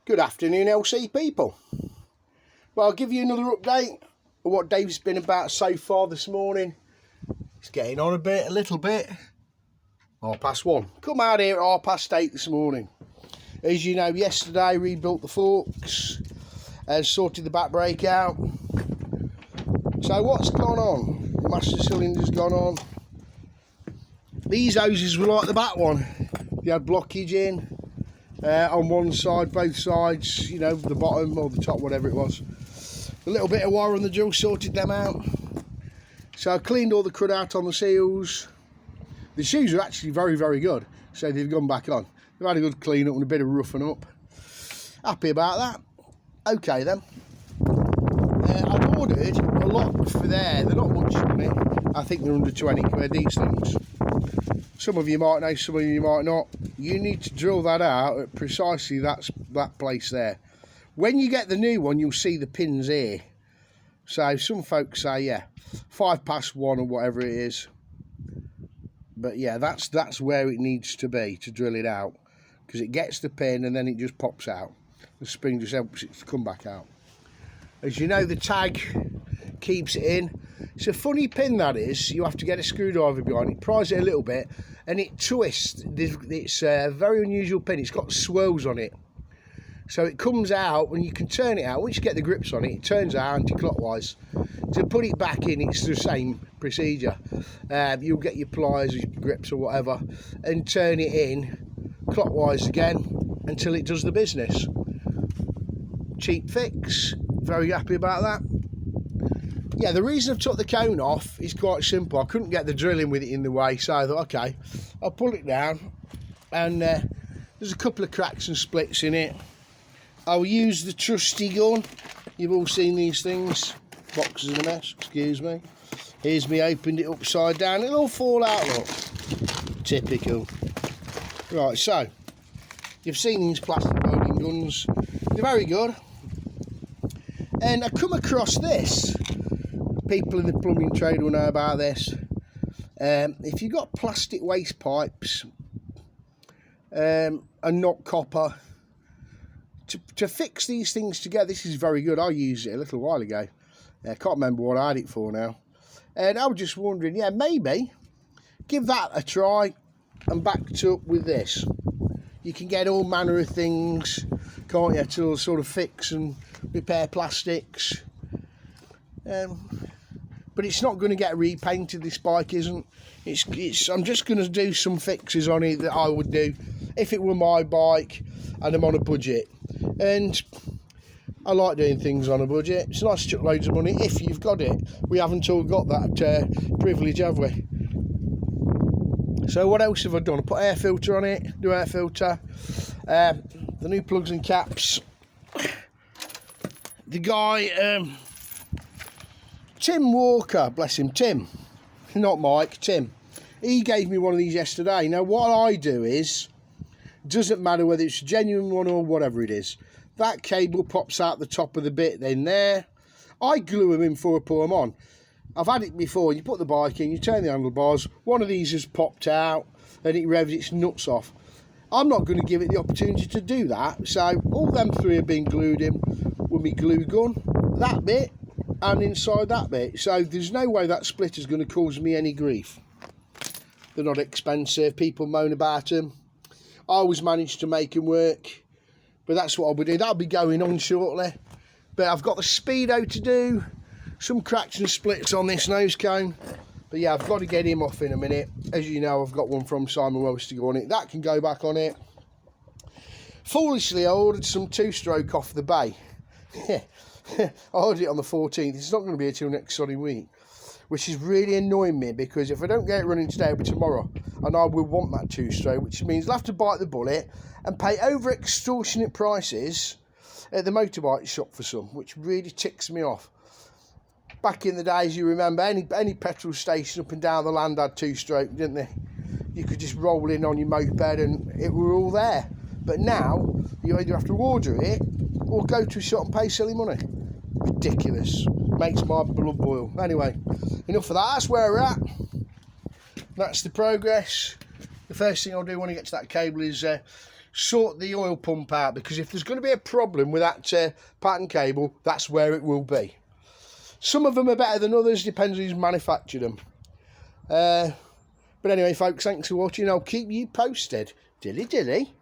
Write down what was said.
Good afternoon, LC people. Well, I'll give you another update of what Dave's been about so far this morning. He's getting on a little bit. 1:30. Come out here at 8:30 this morning. As you know, yesterday rebuilt the forks and sorted the back brake out. So what's gone on? The master cylinder's gone on. These hoses were like the back one. They had blockage in. On one side, both sides, you know, the bottom or the top, whatever it was. A little bit of wire on the drill sorted them out. So I cleaned all the crud out on the seals. The shoes are actually very, very good, so they've gone back on. They've had a good clean up and a bit of roughing up. Happy about that. Okay then. I've ordered a lot for there. They're not much money. I think they're under 20 quid, these things. Some of you might know, some of you might not. You need to drill that out at precisely that place there. When you get the new one, you'll see the pins here. So some folks say, yeah, 1:05 or whatever it is. But yeah, that's where it needs to be to drill it out, because it gets the pin and then it just pops out. The spring just helps it to come back out. As you know, the tag keeps it in. It's a funny pin, that is. You have to get a screwdriver behind it, prise it a little bit, and it twists. It's a very unusual pin. It's got swirls on it, so it comes out and you can turn it out. Once you get the grips on it, it turns out anti-clockwise. To put it back in, it's the same procedure. You'll get your pliers, your grips or whatever, and turn it in clockwise again until it does the business. Cheap fix. Very happy about that. Yeah, the reason I've took the cone off is quite simple. I couldn't get the drilling with it in the way, so I thought, okay, I'll pull it down, and there's a couple of cracks and splits in it. I'll use the trusty gun. You've all seen these things. Boxes in a mess, excuse me. Here's me opened it upside down. It'll all fall out, look. Typical. Right, so, you've seen these plastic welding guns. They're very good. And I come across this. People in the plumbing trade will know about this. If you've got plastic waste pipes and not copper, to fix these things together, this is very good. I used it a little while ago. I can't remember what I had it for now. And I was just wondering, yeah, maybe give that a try and backed up with this. You can get all manner of things, can't you, to sort of fix and repair plastics. But it's not going to get repainted, this bike isn't. I'm just going to do some fixes on it that I would do if it were my bike and I'm on a budget. And I like doing things on a budget. It's nice to chuck loads of money if you've got it. We haven't all got that privilege, have we? So what else have I done? I put air filter on it, new air filter, the new plugs and caps. The guy, Tim Walker, bless him, Tim, not Mike, Tim, he gave me one of these yesterday. Now what I do is, doesn't matter whether it's a genuine one or whatever it is, that cable pops out the top of the bit in there. I glue them in before I put them on. I've had it before. You put the bike in, you turn the handlebars, one of these has popped out and it revs its nuts off. I'm not going to give it the opportunity to do that, so all them three have been glued in with my glue gun, that bit and inside that bit, so there's no way that splitter is going to cause me any grief. They're not expensive, people moan about them. I always manage to make them work, but that's what I'll be doing. That'll be going on shortly, but I've got the speedo to do, some cracks and splits on this nose cone, but yeah, I've got to get him off in a minute. As you know, I've got one from Simon Wells to go on it. That can go back on it. Foolishly, I ordered some two-stroke off the bay. I ordered it on the 14th. It's not going to be until next Sunday week, which is really annoying me, because if I don't get it running today, it'll be tomorrow, and I will want that two-stroke, which means I'll have to bite the bullet and pay over extortionate prices at the motorbike shop for some, which really ticks me off. Back in the days, you remember, any petrol station up and down the land had two-stroke, didn't they? You could just roll in on your moped and it were all there. But now, you either have to order it or go to a shop and pay silly money. Ridiculous. Makes my blood boil. Anyway, enough of that. That's where we're at. That's the progress. The first thing I'll do when I get to that cable is sort the oil pump out, because if there's going to be a problem with that pattern cable, that's where it will be. Some of them are better than others, depends who's manufactured them. But anyway, folks, thanks for watching. I'll keep you posted. Dilly dilly.